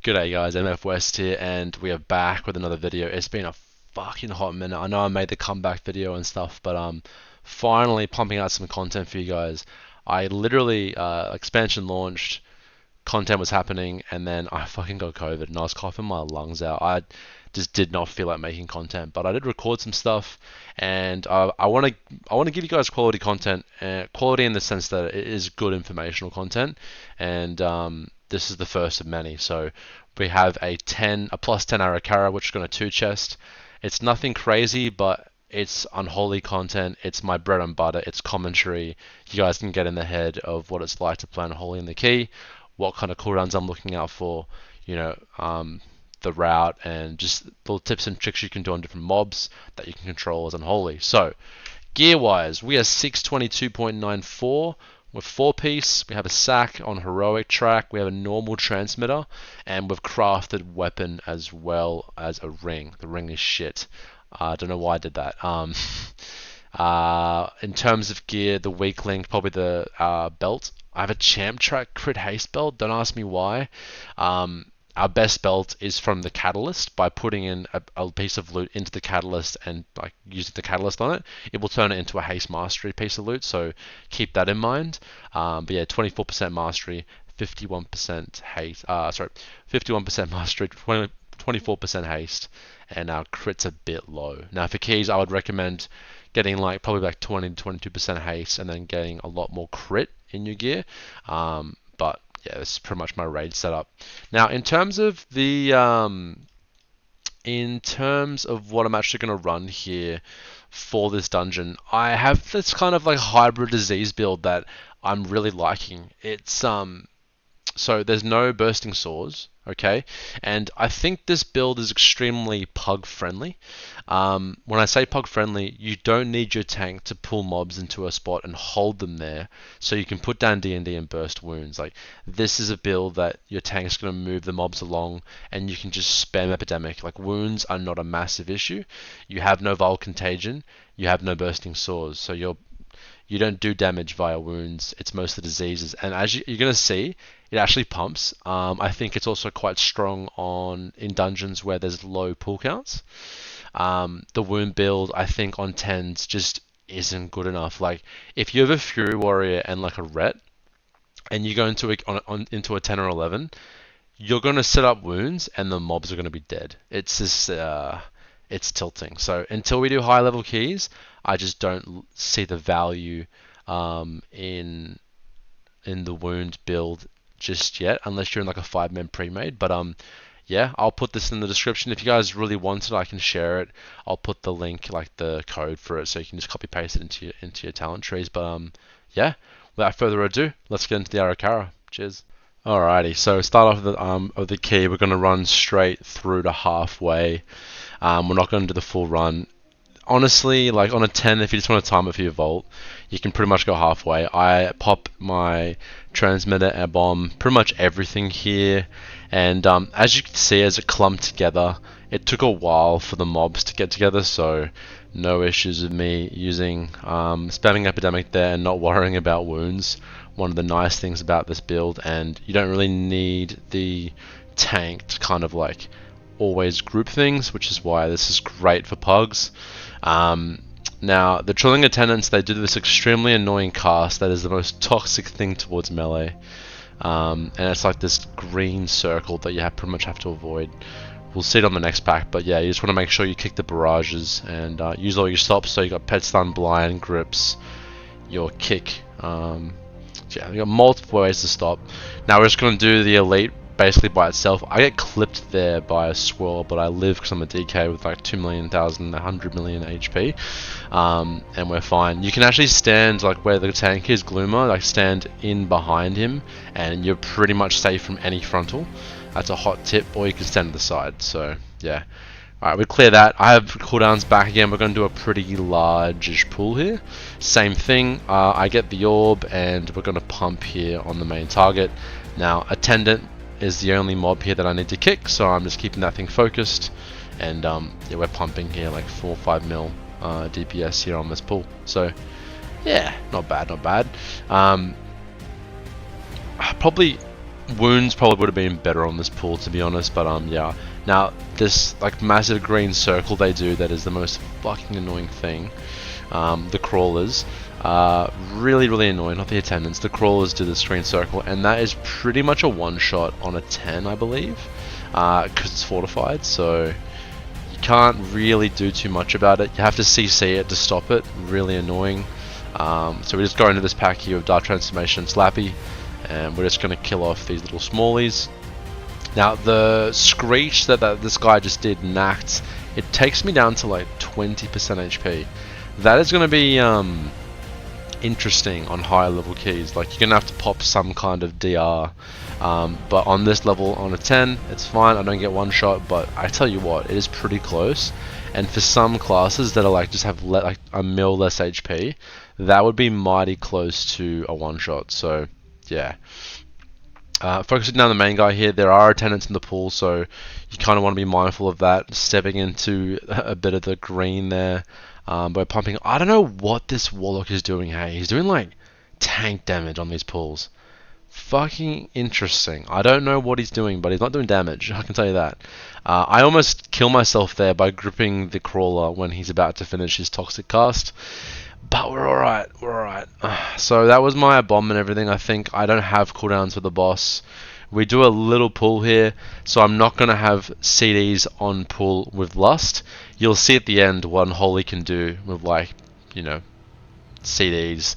G'day guys, MFWest here, and we are back with another video. It's been a fucking hot minute. I know I made the comeback video and stuff, but finally pumping out some content for you guys. I literally expansion launched, content was happening, and then I fucking got COVID and I was coughing my lungs out. I just did not feel like making content, but I did record some stuff, and I want to give you guys quality content, quality in the sense that it is good informational content, and this is the first of many. So we have a plus 10 Arakara, which is going to 2 chest. It's nothing crazy, but it's Unholy content. It's my bread and butter. It's commentary. You guys can get in the head of what it's like to play Unholy in the key, what kind of cooldowns I'm looking out for, the route, and just little tips and tricks you can do on different mobs that you can control as Unholy. So, gear-wise, we are 622.94 with 4-piece. We have a sack on heroic track. We have a normal transmitter, and we've crafted weapon as well as a ring. The ring is shit. I don't know why I did that. In terms of gear, the weak link, probably the belt. I have a champ track crit haste belt. Don't ask me why. Our best belt is from the catalyst. By putting in a piece of loot into the catalyst and like using the catalyst on it, it will turn it into a haste mastery piece of loot. So keep that in mind. But yeah, 24% mastery, 51% haste. 51% mastery, 24% haste, and our crit's a bit low. Now for keys, I would recommend getting probably like 20 to 22% haste, and then getting a lot more crit in your gear. But yeah, this is pretty much my raid setup. Now, in terms of what I'm actually going to run here for this dungeon, I have this kind of like hybrid disease build that I'm really liking. It's so there's no bursting swords, okay? And I think this build is extremely pug friendly. When I say pug friendly, you don't need your tank to pull mobs into a spot and hold them there, so you can put down D&D and burst wounds. Like, this is a build that your tank's going to move the mobs along, and you can just spam epidemic. Like, wounds are not a massive issue. You have no Vile Contagion, you have no bursting swords, so you don't do damage via wounds. It's mostly diseases, and as you're going to see, it actually pumps. I think it's also quite strong in dungeons where there's low pull counts. The wound build, I think, on 10s just isn't good enough. Like, if you have a Fury Warrior and like a Ret, and you go into a 10 or 11, you're going to set up wounds, and the mobs are going to be dead. It's just it's tilting. So until we do high level keys, I just don't see the value in the wound build just yet, unless you're in like a 5-man pre-made. But yeah, I'll put this in the description. If you guys really want it, I can share it. I'll put the link, like the code for it, so you can just copy paste it into your talent trees. But yeah, without further ado, let's get into the Arakara. Cheers. Alrighty, so start off of the key. We're gonna run straight through to halfway. We're not gonna do the full run. Honestly, like on a 10, if you just want to time it for your vault, you can pretty much go halfway. I pop my transmitter, air bomb, pretty much everything here, and as you can see, as it clumped together, it took a while for the mobs to get together, so no issues with me using spamming epidemic there and not worrying about wounds. One of the nice things about this build, and you don't really need the tank to kind of like always group things, which is why this is great for pugs. Now, the Trilling Attendants, they do this extremely annoying cast that is the most toxic thing towards melee. And it's like this green circle that you pretty much have to avoid. We'll see it on the next pack, but yeah, you just want to make sure you kick the barrages and use all your stops. So you got Pet Stun, Blind, Grips, your kick. Yeah, you got multiple ways to stop. Now we're just going to do the Elite basically by itself. I get clipped there by a swirl, but I live because I'm a DK with like 100 million HP, and we're fine. You can actually stand like where the tank is, Gloomer, like stand in behind him, and you're pretty much safe from any frontal. That's a hot tip, or you can stand to the side. So yeah. Alright, we clear that. I have cooldowns back again. We're going to do a pretty large-ish pool here. Same thing, I get the orb, and we're going to pump here on the main target. Now, Attendant is the only mob here that I need to kick, so I'm just keeping that thing focused, and yeah, we're pumping here like 4 or 5 mil DPS here on this pool, so yeah, not bad. Probably Wounds probably would have been better on this pull, to be honest, but yeah. Now, this like massive green circle they do, that is the most fucking annoying thing. The crawlers, really, really annoying, not the attendants. The crawlers do this green circle, and that is pretty much a one-shot on a 10, I believe, because it's fortified, so you can't really do too much about it. You have to CC it to stop it, really annoying. So we just go into this pack here of Dark Transformation and Slappy, and we're just going to kill off these little smallies. Now the Screech that this guy just did knacked, it takes me down to like 20% HP. That is going to be interesting on higher level keys. Like, you're going to have to pop some kind of DR, but on this level, on a 10, it's fine. I don't get one shot, but I tell you what, it is pretty close. And for some classes that are like just have like a mil less HP, that would be mighty close to a one shot. So yeah. Focusing down the main guy here, there are attendants in the pool, so you kind of want to be mindful of that, stepping into a bit of the green there by pumping. I don't know what this Warlock is doing, hey. He's doing like tank damage on these pulls. Fucking interesting. I don't know what he's doing, but he's not doing damage, I can tell you that. I almost kill myself there by gripping the crawler when he's about to finish his toxic cast. But we're alright, we're alright. So that was my bomb and everything. I think I don't have cooldowns for the boss. We do a little pull here, so I'm not going to have CDs on pull with Lust. You'll see at the end what Unholy can do with, like, you know, CDs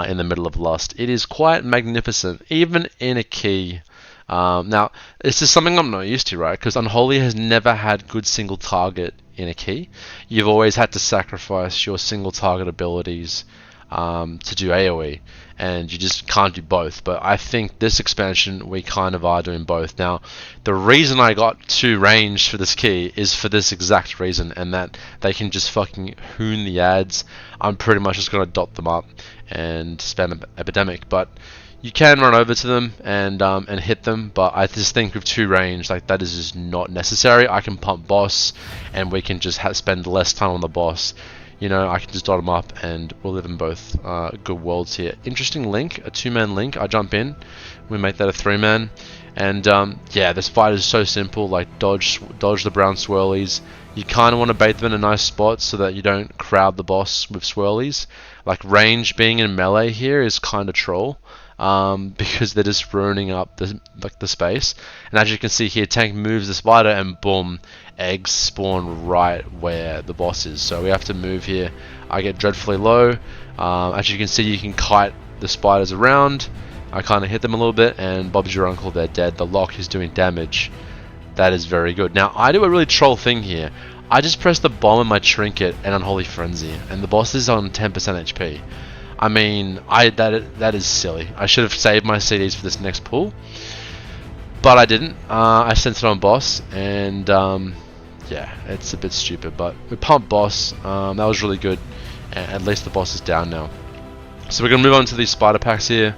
in the middle of Lust. It is quite magnificent, even in a key. Now, this is something I'm not used to, right? Because Unholy has never had good single target in a key. You've always had to sacrifice your single target abilities to do AoE, and you just can't do both. But I think this expansion we kind of are doing both. Now, the reason I got 2 ranged for this key is for this exact reason, and that they can just fucking hoon the ads. I'm pretty much just going to dot them up and spam Epidemic, but you can run over to them and hit them, but I just think with 2 range, like, that is just not necessary. I can pump boss, and we can just spend less time on the boss. You know, I can just dot them up, and we'll live in both good worlds here. Interesting link, a 2-man link. I jump in, we make that a 3-man, and yeah, this fight is so simple. Like, dodge the brown swirlies. You kind of want to bait them in a nice spot so that you don't crowd the boss with swirlies. Like, range being in melee here is kind of troll. Because they're just ruining up the space. And as you can see here, Tank moves the spider and boom, eggs spawn right where the boss is. So we have to move here. I get dreadfully low. As you can see, you can kite the spiders around. I kind of hit them a little bit, and Bob's your uncle, they're dead. The lock is doing damage. That is very good. Now, I do a really troll thing here. I just press the bomb in my trinket and Unholy Frenzy, and the boss is on 10% HP. I mean, that is silly. I should have saved my CDs for this next pull, but I didn't. I sent it on boss, and yeah, it's a bit stupid. But we pumped boss. That was really good. And at least the boss is down now. So we're gonna move on to these spider packs here.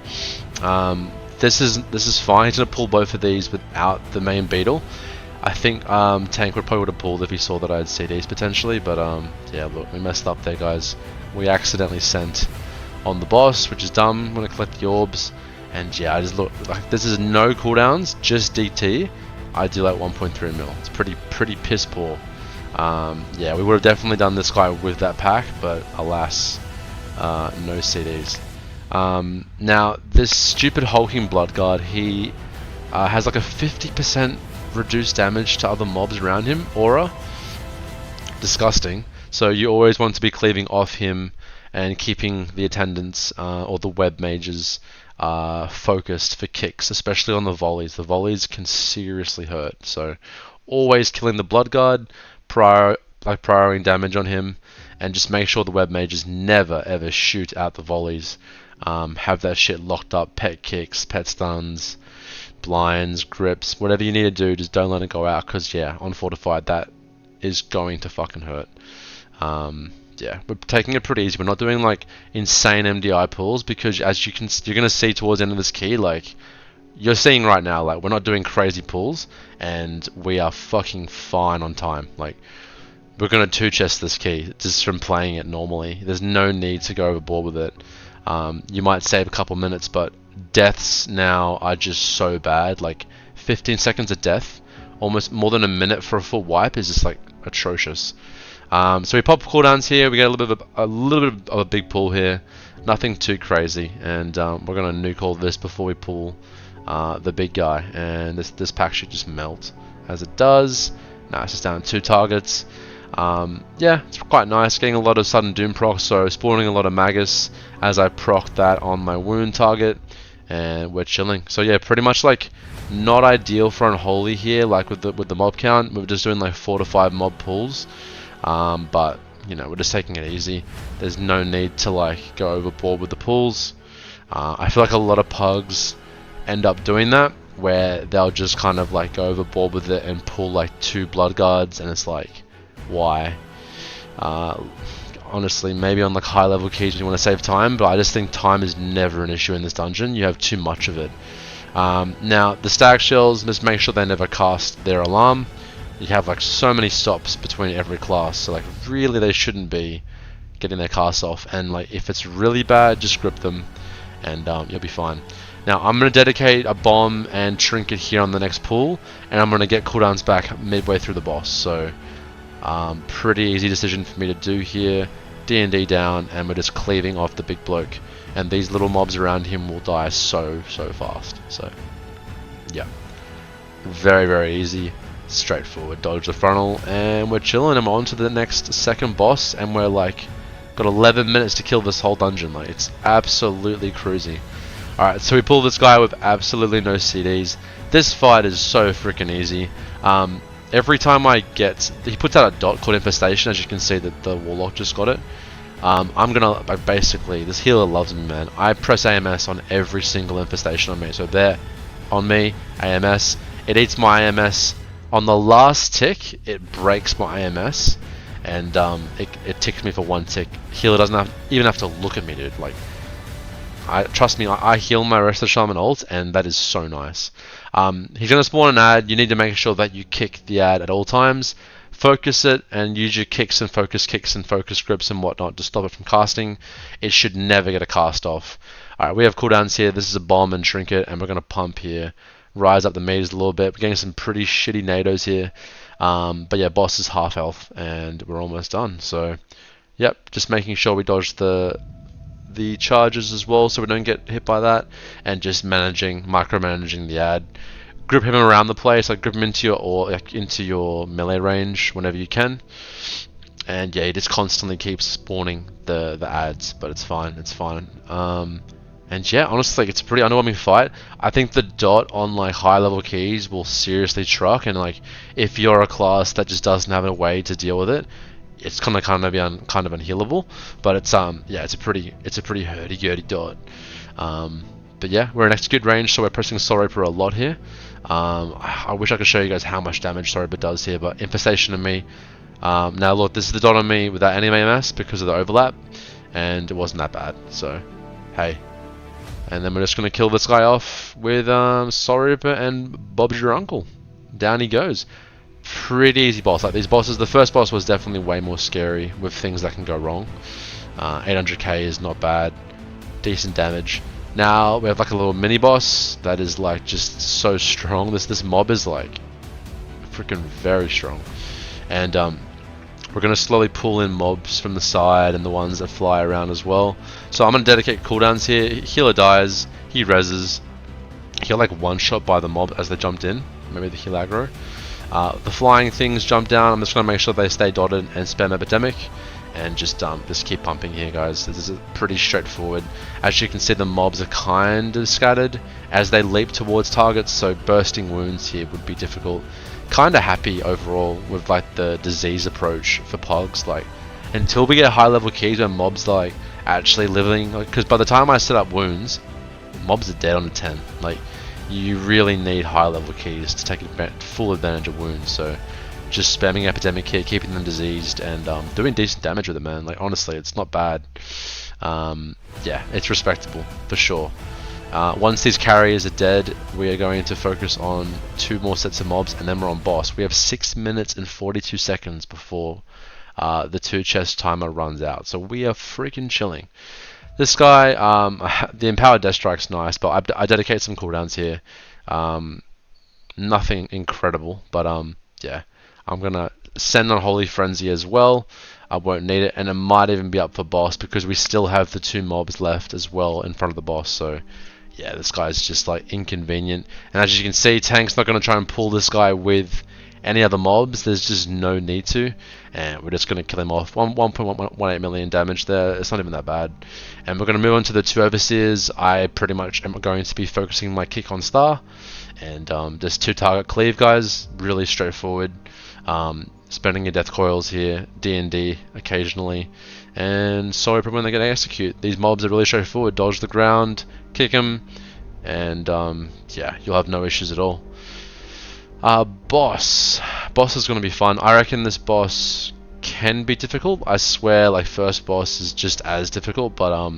This is fine. He's gonna pull both of these without the main beetle. I think Tank probably would have pulled if he saw that I had CDs potentially, but yeah, look, we messed up there, guys. We accidentally sent on the boss, which is dumb. I'm gonna collect the orbs, and yeah, I just look like this is no cooldowns, just DT. I do like 1.3 mil. It's pretty piss poor. Yeah, we would have definitely done this guy with that pack, but alas, no CDs. Now this stupid hulking Bloodguard, he has like a 50% reduced damage to other mobs around him. Aura, disgusting. So you always want to be cleaving off him and keeping the attendants or the web mages focused for kicks, especially on the volleys. The volleys can seriously hurt, so always killing the Bloodguard, prioring damage on him, and just make sure the web mages never ever shoot out the volleys. Have that shit locked up, pet kicks, pet stuns, blinds, grips, whatever you need to do, just don't let it go out, because yeah, on fortified that is going to fucking hurt. Yeah, we're taking it pretty easy. We're not doing like insane MDI pulls, because as you're gonna see towards the end of this key, like you're seeing right now, like we're not doing crazy pulls, and we are fucking fine on time. Like we're gonna 2-chest this key just from playing it normally. There's no need to go overboard with it. you might save a couple minutes, but deaths now are just so bad. Like 15 seconds of death, almost more than a minute for a full wipe is just like atrocious. So we pop cooldowns here. We get a little bit of a big pull here. Nothing too crazy, and we're gonna nuke all this before we pull the big guy. And this pack should just melt as it does. Now it's just down 2 targets. Yeah, it's quite nice. Getting a lot of sudden doom proc, so spawning a lot of Magus as I proc that on my wound target, and we're chilling. So yeah, pretty much like not ideal for Unholy here, like with the mob count. We're just doing like 4 to 5 mob pulls. But you know, we're just taking it easy. There's no need to like go overboard with the pulls. I feel like a lot of pugs end up doing that, where they'll just kind of like go overboard with it and pull like 2 blood guards, and it's like, why? Honestly, maybe on like high level keys when you want to save time, but I just think time is never an issue in this dungeon. You have too much of it. Now the stag shells, just make sure they never cast their alarm. You have like so many stops between every class, so like really they shouldn't be getting their cast off, and like if it's really bad, just grip them and you'll be fine. Now I'm going to dedicate a bomb and trinket here on the next pull, and I'm going to get cooldowns back midway through the boss, so pretty easy decision for me to do here. D&D down, and we're just cleaving off the big bloke, and these little mobs around him will die so fast. So yeah, very easy. Straightforward, dodge the frontal, and we're chilling. I'm on to the next second boss, and we're like got 11 minutes to kill this whole dungeon. Like, it's absolutely crazy. Alright, so we pull this guy with absolutely no CDs. This fight is so freaking easy. Every time he puts out a dot called Infestation, as you can see that the Warlock just got it. I'm gonna, like, basically, this healer loves me, man. I press AMS on every single Infestation on me. So there, on me, AMS. It eats my AMS. On the last tick, it breaks my AMS, and it ticks me for 1 tick. Healer doesn't even have to look at me, dude. Like, trust me, I heal my rest of Shaman ult, and that is so nice. He's gonna spawn an ad. You need to make sure that you kick the ad at all times. Focus it, and use your kicks and focus grips and whatnot to stop it from casting. It should never get a cast off. Alright, we have cooldowns here. This is a bomb and trinket, and we're gonna pump here. Rise up the meters a little bit. We're getting some pretty shitty nados here. But yeah, boss is half health, and we're almost done. So, yep, just making sure we dodge the charges as well, so we don't get hit by that, and just micromanaging the ad. Grip him around the place, like grip him into your melee range whenever you can. And yeah, he just constantly keeps spawning the ads, but it's fine. And yeah, honestly, it's a pretty underwhelming fight. I think the dot on like high level keys will seriously truck, and like if you're a class that just doesn't have a way to deal with it, it's kind of unhealable. But it's yeah, it's a pretty hurdy-gurdy dot. But yeah, we're in execute range, so we're pressing Soul Reaper a lot here. I wish I could show you guys how much damage Soul Reaper does here, but Infestation on me. Now look, this is the dot on me without any AMS because of the overlap, and it wasn't that bad. So hey. And then we're just going to kill this guy off with Soul Reaper and Bob's your uncle. Down he goes. Pretty easy boss. Like these bosses, the first boss was definitely way more scary with things that can go wrong. 800k is not bad. Decent damage. Now we have like a little mini boss that is like just so strong. This mob is like freaking very strong. And we're going to slowly pull in mobs from the side and the ones that fly around as well. So I'm going to dedicate cooldowns here. Healer dies, he reses. He'll like one shot by the mob as they jumped in. Maybe the heal aggro. The flying things jump down. I'm just going to make sure they stay dotted and spam Epidemic. And just keep pumping here, guys. This is pretty straightforward. As you can see, the mobs are kind of scattered as they leap towards targets, so bursting wounds here would be difficult. Kind of happy overall with like the disease approach for pogs. Like until we get high level keys where mobs are like actually living, because by the time I set up wounds, mobs are dead on a 10. Like you really need high level keys to take full advantage of wounds. So just spamming Epidemic here, keeping them diseased, and doing decent damage with it, man. Like honestly, it's not bad. Yeah, it's respectable for sure. Once these carriers are dead, we are going to focus on 2 more sets of mobs, and then we're on boss. We have 6 minutes and 42 seconds before the 2 chest timer runs out, so we are freaking chilling. This guy, the Empowered Death Strike's nice, but I dedicate some cooldowns here. Nothing incredible, but yeah. I'm going to send Unholy Frenzy as well. I won't need it, and it might even be up for boss because we still have the 2 mobs left as well in front of the boss, so yeah, this guy's just like inconvenient. And as you can see, Tank's not going to try and pull this guy with any other mobs. There's just no need to, and we're just going to kill him off. 1.18 million damage there. It's not even that bad. And we're going to move on to the 2 Overseers. I pretty much am going to be focusing my kick on Star, and just 2 target cleave guys. Really straightforward. Spending your death coils here, D&D occasionally, and sorry when they're going to execute. These mobs are really straightforward. Dodge the ground, kick them, and yeah, you'll have no issues at all. Boss is going to be fun. I reckon this boss can be difficult. I swear, like, first boss is just as difficult, but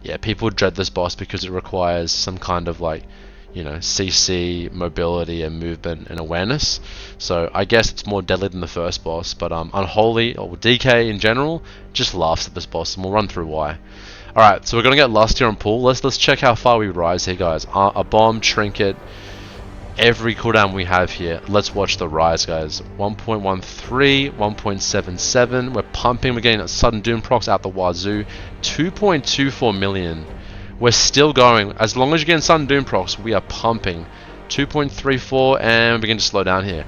yeah, people dread this boss because it requires some kind of, like, you know, CC, mobility, and movement and awareness. So I guess it's more deadly than the first boss, but Unholy, or DK in general, just laughs at this boss, and we'll run through why. Alright, so we're going to get lustier on pull. Let's check how far we rise here, guys. A bomb, trinket, every cooldown we have here. Let's watch the rise, guys. 1.13, 1.77. We're pumping, we're getting a sudden doom procs out the wazoo. 2.24 million. We're still going. As long as you're getting sudden doom procs, we are pumping. 2.34, and we begin to slow down here.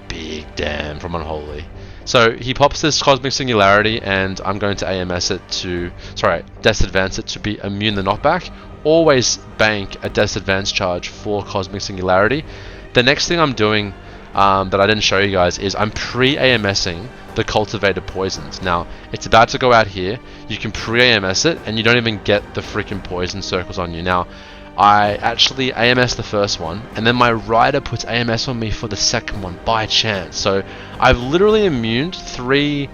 Big damn from Unholy. So he pops this Cosmic Singularity, and I'm going to AMS it to, sorry, Death Advance it to be immune the knockback. Always bank a Death Advance charge for Cosmic Singularity. The next thing I'm doing that I didn't show you guys is I'm pre-AMSing the Cultivated Poisons. Now, it's about to go out here. You can pre-AMS it, and you don't even get the freaking poison circles on you. Now, I actually AMS the first one, and then my rider puts AMS on me for the second one by chance. So I've literally immuned 3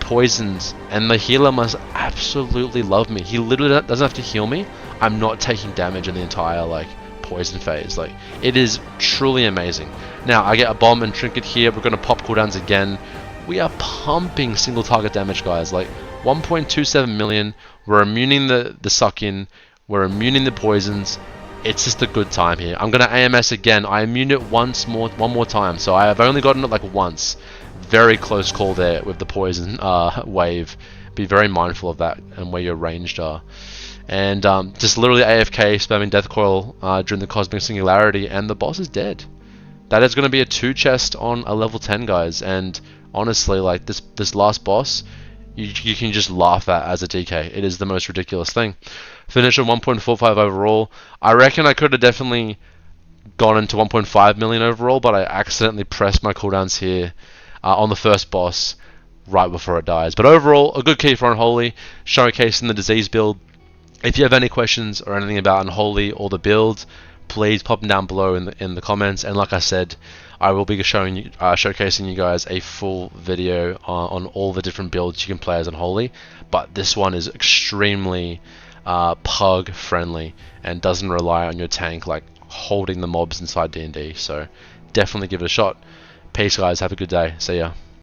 poisons, and the healer must absolutely love me. He literally doesn't have to heal me. I'm not taking damage in the entire like poison phase. Like, it is truly amazing. Now I get a bomb and trinket here. We're gonna pop cooldowns again. We are pumping single target damage, guys. Like 1.27 million. We're immuning the suck in. We're immuning the poisons. It's just a good time here. I'm gonna AMS again. I immune it one more time. So I have only gotten it like once. Very close call there with the poison wave. Be very mindful of that and where your ranged are. And just literally AFK spamming Death Coil during the Cosmic Singularity, and the boss is dead. That is going to be a 2 chest on a level 10, guys. And honestly, like this last boss, you can just laugh at as a DK. It is the most ridiculous thing. Finish at 1.45 overall. I reckon I could have definitely gone into 1.5 million overall, but I accidentally pressed my cooldowns here on the first boss right before it dies. But overall, a good key for Unholy, showcasing the disease build. If you have any questions or anything about Unholy or the build, please pop them down below in the comments. And like I said, I will be showcasing you guys a full video on all the different builds you can play as Unholy. But this one is extremely pug friendly and doesn't rely on your tank like holding the mobs inside D&D. So definitely give it a shot. Peace, guys. Have a good day. See ya.